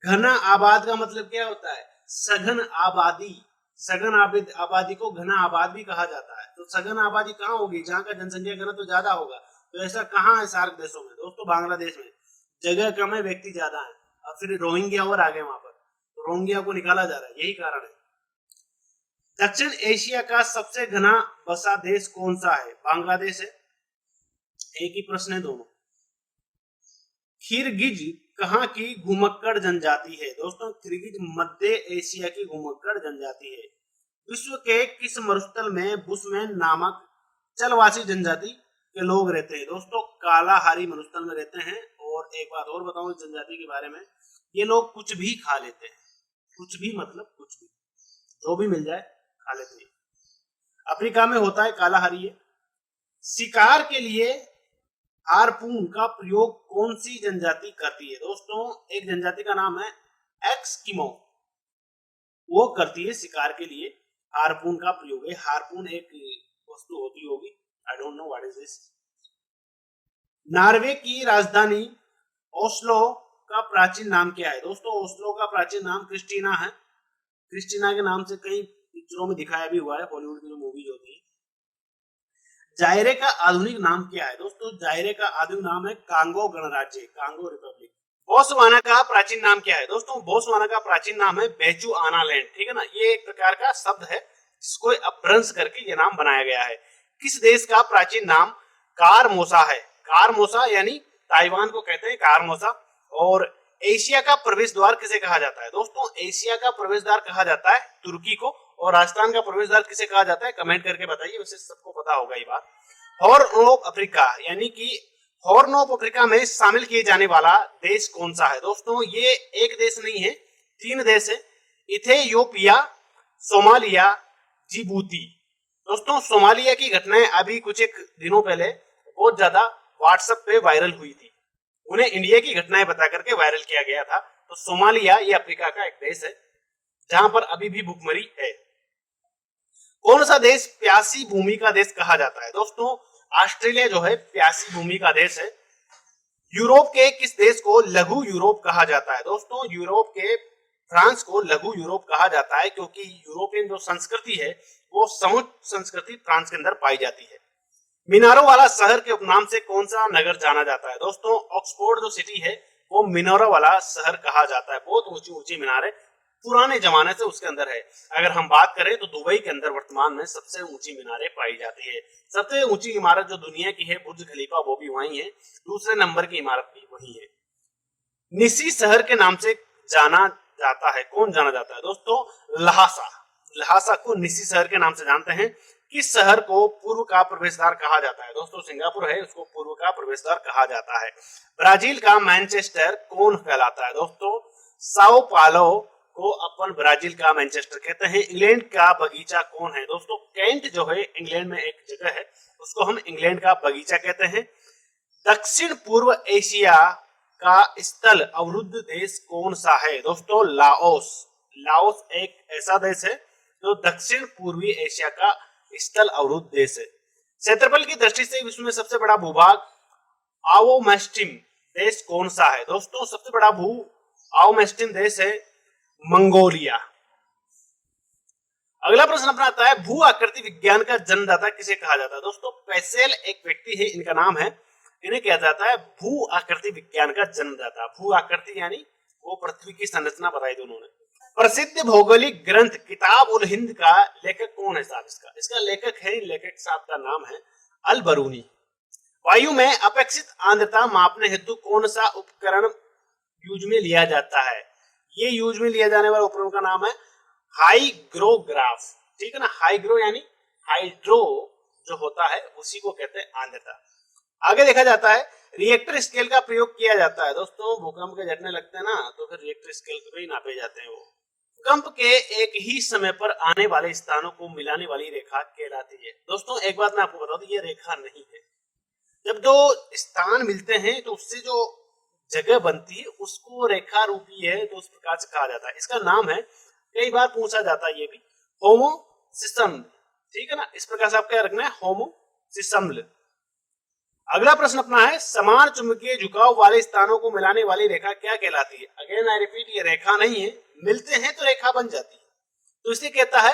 घना आबाद का मतलब क्या होता है? सघन आबादी। सघन आबादी को घना आबाद भी कहा जाता है। तो सघन आबादी कहाँ होगी? जहाँ का जनसंख्या घनत्व तो ज्यादा होगा। तो ऐसा कहाँ है सार्क देशों में? दोस्तों बांग्लादेश में। जगह कम है, व्यक्ति ज्यादा है, और फिर रोहिंग्या और आ गए वहां पर, तो रोहिंग्या को निकाला जा रहा है, यही कारण है। दक्षिण एशिया का सबसे घना बसा देश कौन सा है? बांग्लादेश है। एक ही प्रश्न है दोनों। किर्गिज कहाँ की घुमक्कड़ जनजाति है? दोस्तों किर्गिज मध्य एशिया की घुमक्कड़ जनजाति है। विश्व के किस मरुस्थल में बुशमैन नामक चलवासी जनजाति के लोग रहते हैं? दोस्तों कालाहारी मरुस्थल में रहते हैं। और एक बात और बताऊं इस जनजाति के बारे में, ये लोग कुछ भी खा लेते हैं, कुछ भी मतलब कुछ भी, जो भी मिल जाए खा लेते हैं। अफ्रीका में होता है कालाहारी है। शिकार के लिए हार्पून का प्रयोग कौन सी जनजाति करती है? दोस्तों एक जनजाति का नाम है एस्किमो, वो करती है शिकार के लिए हार्पून का प्रयोग है। हार्पून एक वस्तु होती होगी, I don't know what is this. Norway की राजधानी ओस्लो का प्राचीन नाम क्या है? दोस्तों ओस्लो का प्राचीन नाम क्रिस्टीना है। क्रिस्टीना के नाम से कई पिक्चरों में दिखाया भी हुआ है, हॉलीवुड की जो मूवीज होती है। जायरे का आधुनिक नाम क्या है? दोस्तों जायरे का आधुनिक नाम है कांगो गणराज्य, कांगो रिपब्लिक। बोत्सवाना का प्राचीन नाम क्या है? दोस्तों बोत्सवाना का प्राचीन नाम है बेचुआनालैंड, ठीक है ना। ये एक प्रकार का शब्द है जिसको अपभ्रंश करके ये नाम बनाया गया है। किस देश का प्राचीन नाम कारमोसा है? कारमोसा यानी ताइवान को कहते हैं कारमोसा। और एशिया का प्रवेश द्वार किसे कहा जाता है? दोस्तों एशिया का प्रवेश द्वार कहा जाता है तुर्की को। और राजस्थान का प्रवेश द्वार किसे कहा जाता है? कमेंट करके बताइए, वैसे सबको पता होगा ये बात। हॉर्न ऑफ अफ्रीका यानी कि हॉर्न ऑफ अफ्रीका में शामिल किए जाने वाला देश कौन सा है? दोस्तों ये एक देश नहीं है, 3 देश है। Ethiopia, Somalia, Djibouti. दोस्तों सोमालिया की घटनाएं अभी कुछ एक दिनों पहले बहुत ज्यादा व्हाट्सएप पे वायरल हुई थी, उन्हें इंडिया की घटनाएं बता करके वायरल किया गया था। तो सोमालिया ये अफ्रीका का एक देश है जहां पर अभी भी भूखमरी है। कौन सा देश प्यासी भूमि का देश कहा जाता है? दोस्तों ऑस्ट्रेलिया जो है प्यासी भूमि का देश है। यूरोप के किस देश को लघु यूरोप कहा जाता है? दोस्तों यूरोप के फ्रांस को लघु यूरोप कहा जाता है, क्योंकि यूरोपियन जो संस्कृति है वो समुद्र संस्कृति फ्रांस के अंदर पाई जाती है। मीनारों वाला शहर के उपनाम से कौन सा नगर जाना जाता है? दोस्तों ऑक्सफोर्ड जो सिटी है वो मीनारों वाला शहर कहा जाता है। बहुत ऊंची ऊंची मीनारें पुराने जमाने से उसके अंदर है। अगर हम बात करें तो दुबई के अंदर वर्तमान में सबसे ऊंची मीनारें पाई जाती है। सबसे ऊंची इमारत जो दुनिया की है बुर्ज खलीफा, वो भी वही है। दूसरे नंबर की इमारत भी वही है। निसी शहर के नाम से जाना जाता है, कौन जाना जाता है? दोस्तों लहासा। लहासा को निसी शहर के नाम से जानते हैं। किस शहर को पूर्व का प्रवेश द्वार कहा जाता है? दोस्तों सिंगापुर है, उसको पूर्व का प्रवेश द्वार कहा जाता है। ब्राजील का मैनचेस्टर कौन कहलाता है? दोस्तों साओ पालो को अपन ब्राजील का मैनचेस्टर कहते हैं। इंग्लैंड का बगीचा कौन है? दोस्तों कैंट जो है इंग्लैंड में एक जगह है, उसको हम इंग्लैंड का बगीचा कहते हैं। दक्षिण पूर्व एशिया का स्थल अवरुद्ध देश कौन सा है? दोस्तों लाओस। लाओस एक ऐसा देश है जो दक्षिण पूर्वी एशिया का स्थल अवरुद्ध देश है। क्षेत्रफल की दृष्टि से विश्व में सबसे बड़ा भूभाग आओमेस्टिम देश कौन सा है? दोस्तों सबसे बड़ा आओमेस्टिम देश है मंगोलिया। अगला प्रश्न अपना आता है, भू आकृति विज्ञान का जन्मदाता किसे कहा जाता है? दोस्तों पेसेल एक व्यक्ति है, इनका नाम है, इन्हें कहा जाता है भू आकृति विज्ञान का जन्मदाता। भू आकृति यानी वो पृथ्वी की संरचना बताई थी उन्होंने। प्रसिद्ध भौगोलिक ग्रंथ किताब उल हिंद का लेखक कौन है साहब? इसका लेखक है, लेखक साहब का नाम है अल बरूनी। वायु में अपेक्षित आर्द्रता मापने हेतु कौन सा उपकरण यूज में लिया जाता है? ये यूज में लिया जाने वाला उपकरण का नाम है हाइग्रोग्राफ, ठीक है ना। हाइग्रो यानी हाइड्रो जो होता है उसी को कहते हैं आर्द्रता। आगे देखा जाता है रिएक्टर स्केल का प्रयोग किया जाता है। दोस्तों भूकंप के झटने लगते हैं ना, तो फिर रिएक्टर स्केल पे ही नापे जाते हैं। वो भूकंप के एक ही समय पर आने वाले स्थानों को मिलाने वाली रेखा कहलाती है। दोस्तों एक बात मैं आपको बता दूं, ये रेखा नहीं है। जब दो स्थान मिलते हैं तो उससे जो जगह बनती है उसको रेखा रूपी है, तो उस प्रकार से कहा जाता है। इसका नाम है, कई बार पूछा जाता है ये भी, होमोसिस्टम। ठीक है ना, इस प्रकार से आप क्या रखना है, होमोसिस्टम। अगला प्रश्न अपना है, समान चुंबकीय झुकाव वाले स्थानों को मिलाने वाली रेखा क्या कहलाती है। अगेन आई रिपीट, ये रेखा नहीं है, मिलते हैं तो रेखा बन जाती है, तो इसे कहता है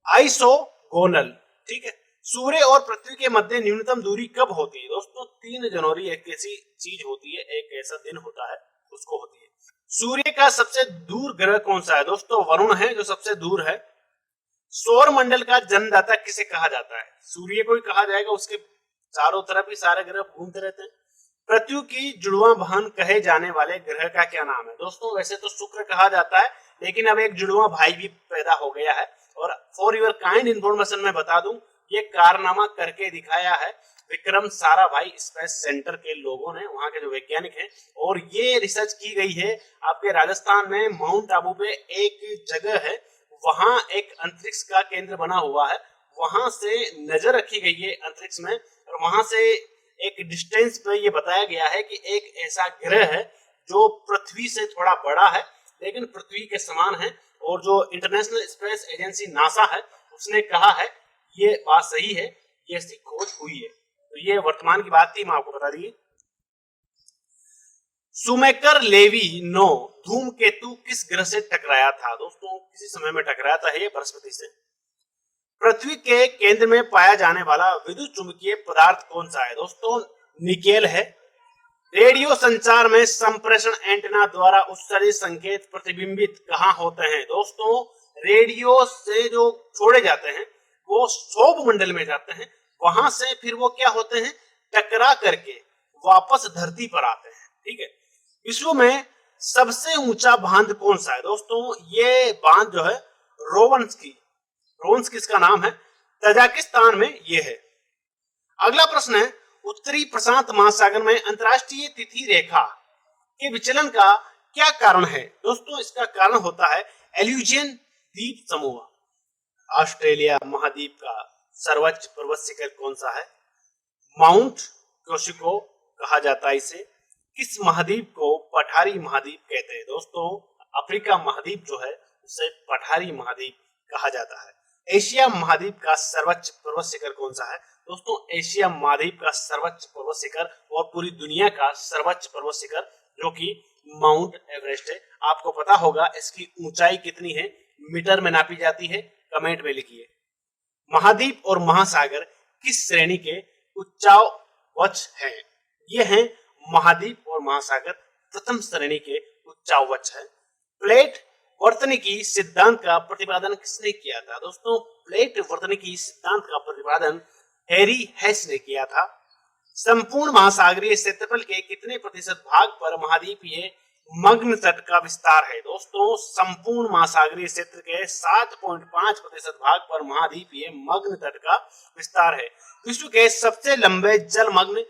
आइसोगोनल। ठीक है, सूर्य और पृथ्वी के मध्य न्यूनतम दूरी कब होती है दोस्तों, 3 जनवरी एक ऐसी चीज होती है, एक ऐसा दिन होता है उसको होती है। सूर्य का सबसे दूर ग्रह कौन सा है दोस्तों, वरुण है जो सबसे दूर है। सौर मंडल का जन्मदाता किसे कहा जाता है, सूर्य को ही कहा जाएगा, उसके चारों तरफ ही सारे ग्रह घूमते रहते हैं। पृथ्वी की जुड़वा बहन कहे जाने वाले ग्रह का क्या नाम है दोस्तों, वैसे तो शुक्र कहा जाता है, लेकिन अब एक जुड़वा भाई भी पैदा हो गया है। और फॉर योर काइंड इन्फॉर्मेशन मैं बता दूं, ये कारनामा करके दिखाया है विक्रम साराभाई स्पेस सेंटर के लोगों ने, वहां के जो वैज्ञानिक हैं, और ये रिसर्च की गई है आपके राजस्थान में माउंट आबू पे एक जगह है, वहां एक अंतरिक्ष का केंद्र बना हुआ है, वहां से नजर रखी गई है अंतरिक्ष में, और वहां से एक डिस्टेंस पे ये बताया गया है कि एक ऐसा ग्रह है जो पृथ्वी से थोड़ा बड़ा है लेकिन पृथ्वी के समान है, और जो इंटरनेशनल स्पेस एजेंसी नासा है उसने कहा है ये बात सही है, ये ऐसी खोज हुई है। तो ये वर्तमान की बात थी, मैं आपको बता दी। सुमेकर लेवी 9 धूमकेतु किस ग्रह से टकराया था दोस्तों, किसी समय में टकराया था ये बृहस्पति से। पृथ्वी के केंद्र में पाया जाने वाला विद्युत चुंबकीय पदार्थ कौन सा है दोस्तों, निकेल है। रेडियो संचार में संप्रेषण एंटीना द्वारा उत्सर्जित संकेत प्रतिबिंबित कहां होते हैं दोस्तों, रेडियो से जो छोड़े जाते हैं वो सौर मंडल में जाते हैं, वहां से फिर वो क्या होते हैं, टकरा करके वापस धरती पर आते हैं। ठीक है, विश्व में सबसे ऊंचा बांध कौन सा है दोस्तों, ये बांध जो है रोवंस्की इसका नाम है, तजाकिस्तान में ये है। अगला प्रश्न है, उत्तरी प्रशांत महासागर में अंतरराष्ट्रीय तिथि रेखा के विचलन का क्या कारण है दोस्तों, इसका कारण होता है एल्यूजियन द्वीप समूह। ऑस्ट्रेलिया महाद्वीप का सर्वोच्च पर्वत शिखर कौन सा है, माउंट कोशिको कहा जाता है इसे। किस महाद्वीप को पठारी महाद्वीप कहते हैं दोस्तों, अफ्रीका महाद्वीप जो है उसे पठारी महाद्वीप कहा जाता है। एशिया महाद्वीप का सर्वोच्च पर्वत शिखर कौन सा है दोस्तों, एशिया महाद्वीप का सर्वोच्च पर्वत शिखर और पूरी दुनिया का सर्वोच्च पर्वत शिखर जो कि माउंट एवरेस्ट है। आपको पता होगा इसकी ऊंचाई कितनी है, मीटर में नापी जाती है, कमेंट में लिखिए। महाद्वीप और महासागर किस श्रेणी के उच्चावच हैं, ये हैं महाद्वीप और महासागर प्रथम श्रेणी के उच्चावच है। प्लेट वर्तनिकी सिद्धांत का प्रतिपादन किसने किया था दोस्तों, प्लेट वर्तनिकी सिद्धांत का प्रतिपादन हैरी हेस ने किया था। संपूर्ण महासागरीय क्षेत्रफल के कितने प्रतिशत भाग पर महाद्वीपीय मग्न तट का विस्तार है दोस्तों, संपूर्ण महासागरीय क्षेत्र के 7.5% भाग पर महाद्वीपीय मग्न तट का विस्तार है। विश्व के सबसे लंबे जलमग्न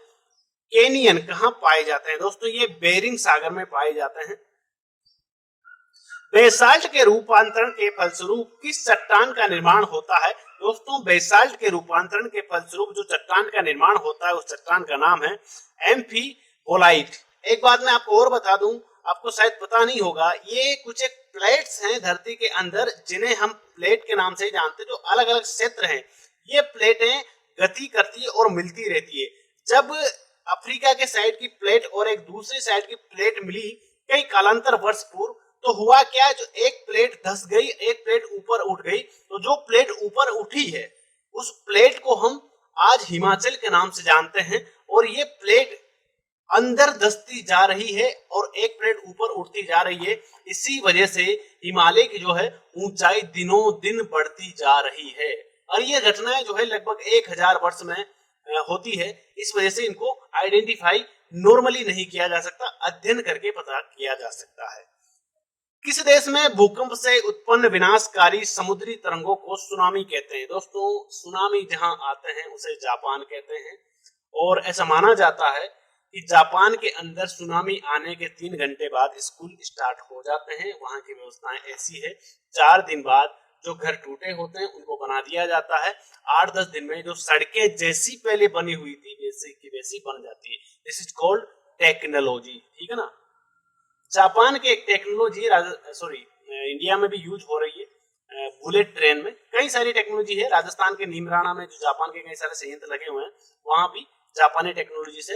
कैनियन कहां पाए जाते हैं दोस्तों, ये बेरिंग सागर में पाए जाते हैं। बेसाल्ट के रूपांतरण के फलस्वरूप किस चट्टान का निर्माण होता है दोस्तों, बेसाल्ट के रूपांतरण के फलस्वरूप जो चट्टान का निर्माण होता है उस चट्टान का नाम है एम्फीबोलाइट। एक बात मैं आपको और बता दूं, आपको शायद पता नहीं होगा, ये कुछ एक प्लेट्स हैं धरती के अंदर जिन्हें हम प्लेट के नाम से ही जानते हैं, जो अलग अलग क्षेत्र हैं। ये प्लेटें गति करती है और मिलती रहती है। जब अफ्रीका के साइड की प्लेट और एक दूसरी साइड की प्लेट मिली कई कालांतर वर्ष पूर्व, तो हुआ क्या, जो एक प्लेट धंस गई, एक प्लेट ऊपर उठ गई, तो जो प्लेट ऊपर उठी है उस प्लेट को हम आज हिमाचल के नाम से जानते हैं, और ये प्लेट अंदर धंसती जा रही है और एक प्लेट ऊपर उठती जा रही है। इसी वजह से हिमालय की जो है ऊंचाई दिनों दिन बढ़ती जा रही है, और ये घटनाएं जो है लगभग 1000 वर्ष में होती है। इस वजह से इनको आइडेंटिफाई नॉर्मली नहीं किया जा सकता, अध्ययन करके पता किया जा सकता है। किस देश में भूकंप से उत्पन्न विनाशकारी समुद्री तरंगों को सुनामी कहते हैं दोस्तों, सुनामी जहां आते हैं उसे जापान कहते हैं, और ऐसा माना जाता है कि जापान के अंदर सुनामी आने के 3 घंटे बाद स्कूल स्टार्ट हो जाते हैं। वहां की व्यवस्थाएं ऐसी है, 4 दिन बाद जो घर टूटे होते हैं उनको बना दिया जाता है, 8-10 दिन में जो सड़कें जैसी पहले बनी हुई थी वैसी की वैसी बन जाती है। दिस इज कॉल्ड टेक्नोलॉजी, ठीक है ना। जापान की एक टेक्नोलॉजी इंडिया में भी यूज हो रही है। बुलेट ट्रेन में कई सारी टेक्नोलॉजी है। राजस्थान के नीमराना में जो जापान के कई सारे संयंत्र लगे हुए हैं, वहां भी जापानी टेक्नोलॉजी से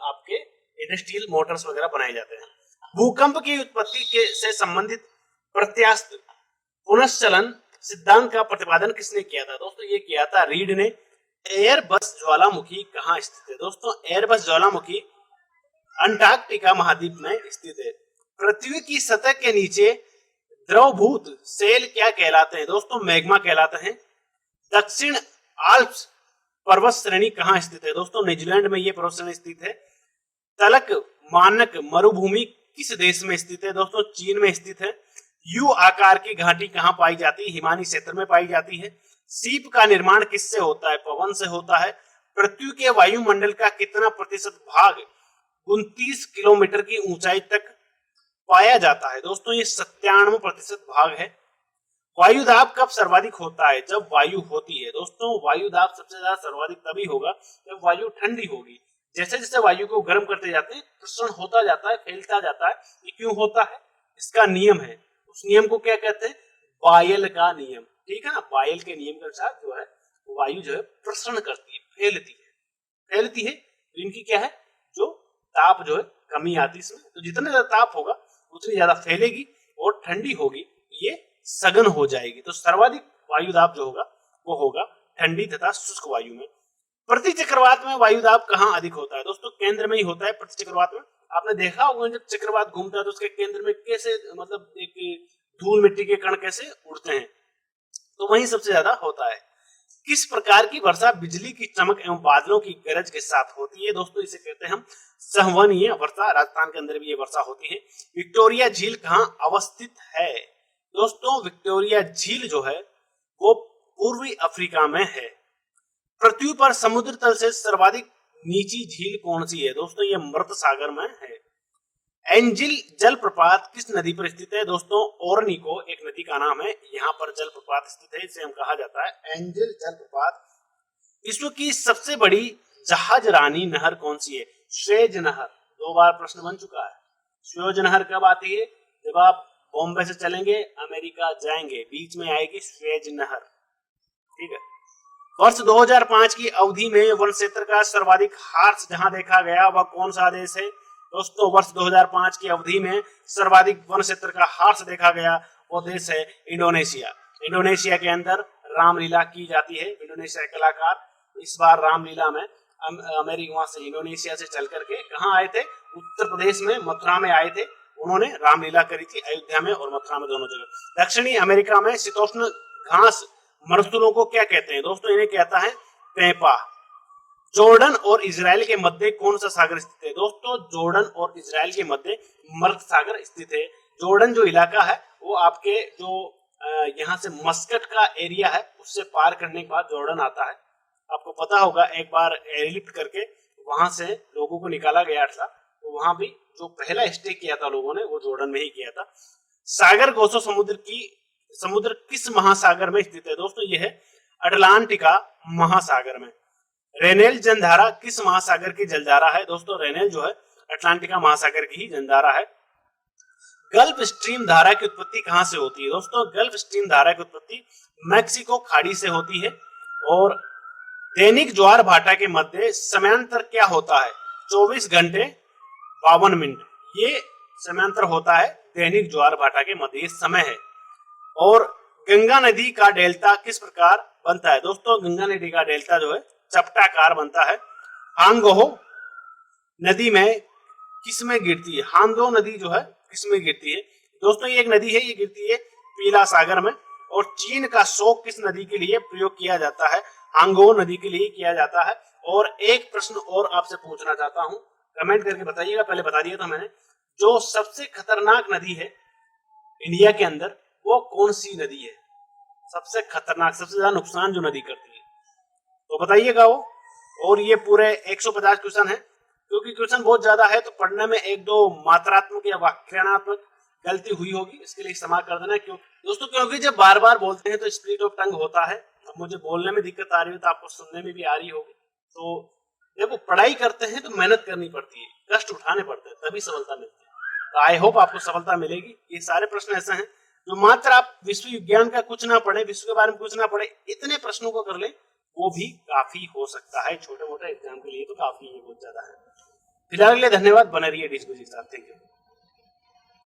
आपके इंडस्ट्रियल मोटर्स वगैरह बनाए जाते हैं। भूकंप की उत्पत्ति के से संबंधित प्रत्यास्थ पुनश्चलन सिद्धांत का प्रतिपादन किसने किया था? दोस्तों ये किया था रीड ने। एयरबस ज्वालामुखी कहाँ स्थित है? दोस्तों एयरबस ज्वालामुखी अंटार्कटिका महाद्वीप में स्थित है। पृथ्वी की सतह के नीचे द्रवभूत सेल क्या कहलाते हैं? दोस्तों मैग्मा कहलाते हैं। दक्षिण आल्प्स पर्वत श्रेणी कहाँ स्थित है? दोस्तों न्यूजीलैंड में ये पर्वत श्रेणी स्थित है। तलक मानक मरुभूमि किस देश में स्थित है? दोस्तों चीन में स्थित है। यू आकार की घाटी कहाँ पाई जाती है? हिमानी क्षेत्र में पाई जाती है। सीप का निर्माण किससे होता है? पवन से होता है। पृथ्वी के वायुमंडल का कितना प्रतिशत भाग 29 किलोमीटर की ऊंचाई तक पाया जाता है? दोस्तों ये 97% भाग है। वायुदाब कब सर्वाधिक होता है? जब वायु होती है। दोस्तों वायुदाब सबसे ज्यादा सर्वाधिक तभी होगा जब वायु ठंडी होगी। जैसे जैसे वायु को गर्म करते जाते हैं प्रसरण होता जाता है, फैलता जाता है। ये क्यों होता है? इसका नियम है। उस नियम को क्या कहते हैं? बायल का नियम, ठीक है ना। बायल के नियम के अनुसार जो है वायु जो है प्रसरण करती है, फैलती है। तो इनकी क्या है, जो ताप जो है कमी आती है इसमें। तो जितना ज्यादा ताप होगा उतनी ज्यादा फैलेगी और ठंडी होगी, ये सघन हो जाएगी। तो सर्वाधिक वायुदाब जो होगा वो होगा ठंडी तथा शुष्क वायु में। प्रति चक्रवात में वायुदाब कहाँ अधिक होता है? दोस्तों केंद्र में ही होता है प्रति चक्रवात में। आपने देखा होगा जब चक्रवात घूमता है तो उसके केंद्र में कैसे मतलब एक धूल मिट्टी के कण कैसे उड़ते हैं, तो वहीं सबसे ज्यादा होता है। किस प्रकार की वर्षा बिजली की चमक एवं बादलों की गरज के साथ होती है? दोस्तों इसे कहते हैं हम संवहनीय वर्षा। राजस्थान के अंदर भी ये वर्षा होती है। विक्टोरिया झील कहाँ अवस्थित है? दोस्तों विक्टोरिया झील जो है वो पूर्वी अफ्रीका में है। पृथ्वी पर समुद्र तल से सर्वाधिक नीची झील कौन सी है? दोस्तों ये मृत सागर में है। एंजिल जलप्रपात किस नदी पर स्थित है? दोस्तों ओरनिको एक नदी का नाम है, यहाँ पर जलप्रपात स्थित है, इसे हम कहा जाता है एंजिल जलप्रपात। विश्व की सबसे बड़ी जहाज रानी नहर कौन सी है? स्वेज नहर। 2 बार प्रश्न बन चुका है। स्वेज नहर कब आती है? जब आप बॉम्बे से चलेंगे अमेरिका जाएंगे, बीच में आएगी स्वेज नहर, ठीक है। वर्ष 2005 की अवधि में वन क्षेत्र का सर्वाधिक हार्स जहां देखा गया वह कौन सा देश है? दोस्तों वर्ष 2005 की अवधि में सर्वाधिक वन क्षेत्र का हार्स देखा गया वो देश है इंडोनेशिया। इंडोनेशिया के अंदर रामलीला की जाती है। इंडोनेशिया के कलाकार इस बार रामलीला में अमेरिका वहां से इंडोनेशिया से चल करके कहाँ आए थे? उत्तर प्रदेश में मथुरा में आए थे। उन्होंने रामलीला करी थी अयोध्या में और मथुरा में, दोनों जगह। दक्षिणी अमेरिका में शीतोष्ण घास मरुस्थलों को क्या कहते हैं? दोस्तों इन्हें कहता है पेपा। जॉर्डन और इजराइल के मध्य कौन सा सागर स्थित है? दोस्तों जॉर्डन और इजराइल के मध्य मर्ग सागर स्थित है। जॉर्डन जो इलाका है वो आपके जो यहाँ से मस्कट का एरिया है उससे पार करने के बाद जॉर्डन आता है। आपको पता होगा एक बार एयरलिफ्ट करके वहां से लोगों को निकाला गया था, तो वहां भी जो पहला स्टे किया था लोगों ने वो जॉर्डन में ही किया था। सागर गोसो समुद्र किस महासागर में स्थित है? दोस्तों यह है अटलांटिका महासागर में। रेनेल जलधारा किस महासागर की जलधारा है? दोस्तों रेनेल जो है अटलांटिका महासागर की ही जलधारा है। गल्फ स्ट्रीम धारा की उत्पत्ति कहां से होती है? दोस्तों गल्फ स्ट्रीम धारा की उत्पत्ति मैक्सिको खाड़ी से होती है। और दैनिक ज्वार भाटा के मध्य समयांतर क्या होता है? 24 घंटे 52 मिनट ये समयांतर होता है दैनिक ज्वार भाटा के मध्य, समय है। और गंगा नदी का डेल्टा किस प्रकार बनता है? दोस्तों गंगा नदी का डेल्टा जो है चपटाकार बनता है। हांगहो नदी में किस में गिरती है? हांगो नदी जो है किस में गिरती है? दोस्तों ये एक नदी है, ये गिरती है पीला सागर में। और चीन का शोक किस नदी के लिए प्रयोग किया जाता है? हांगो नदी के लिए किया जाता है। और एक प्रश्न और आपसे पूछना चाहता हूं, कमेंट करके बताइएगा, पहले बता दिया था मैंने। जो सबसे खतरनाक नदी है इंडिया के अंदर वो कौन सी नदी है? सबसे खतरनाक, सबसे ज्यादा नुकसान जो नदी करती है, तो बताइएगा वो। और ये पूरे 150 क्वेश्चन है, क्योंकि क्वेश्चन बहुत ज्यादा है तो पढ़ने में 1-2 मात्रात्मक या व्याकरणात्मक गलती हुई होगी, इसके लिए क्षमा कर देना। क्यों दोस्तों? क्योंकि जब बार बार बोलते हैं तो स्प्लिट ऑफ टंग होता है। अब मुझे बोलने में दिक्कत आ रही है तो आपको सुनने में भी आ रही होगी, तो देखो पढ़ाई करते हैं तो मेहनत करनी पड़ती है, कष्ट उठाने पड़ते हैं, तभी सफलता मिलती है। तो आई होप आपको सफलता मिलेगी। ये सारे प्रश्न ऐसे हैं जो मात्र आप विश्व विज्ञान का कुछ ना पढ़े, विश्व के बारे में कुछ ना पढ़े, इतने प्रश्नों को कर ले, वो भी काफी हो सकता है। छोटे मोटे एग्जाम के लिए तो काफी है, बहुत ज्यादा है। फिलहाल के लिए धन्यवाद, बने रहिए डिस्कस के साथ। Thank you.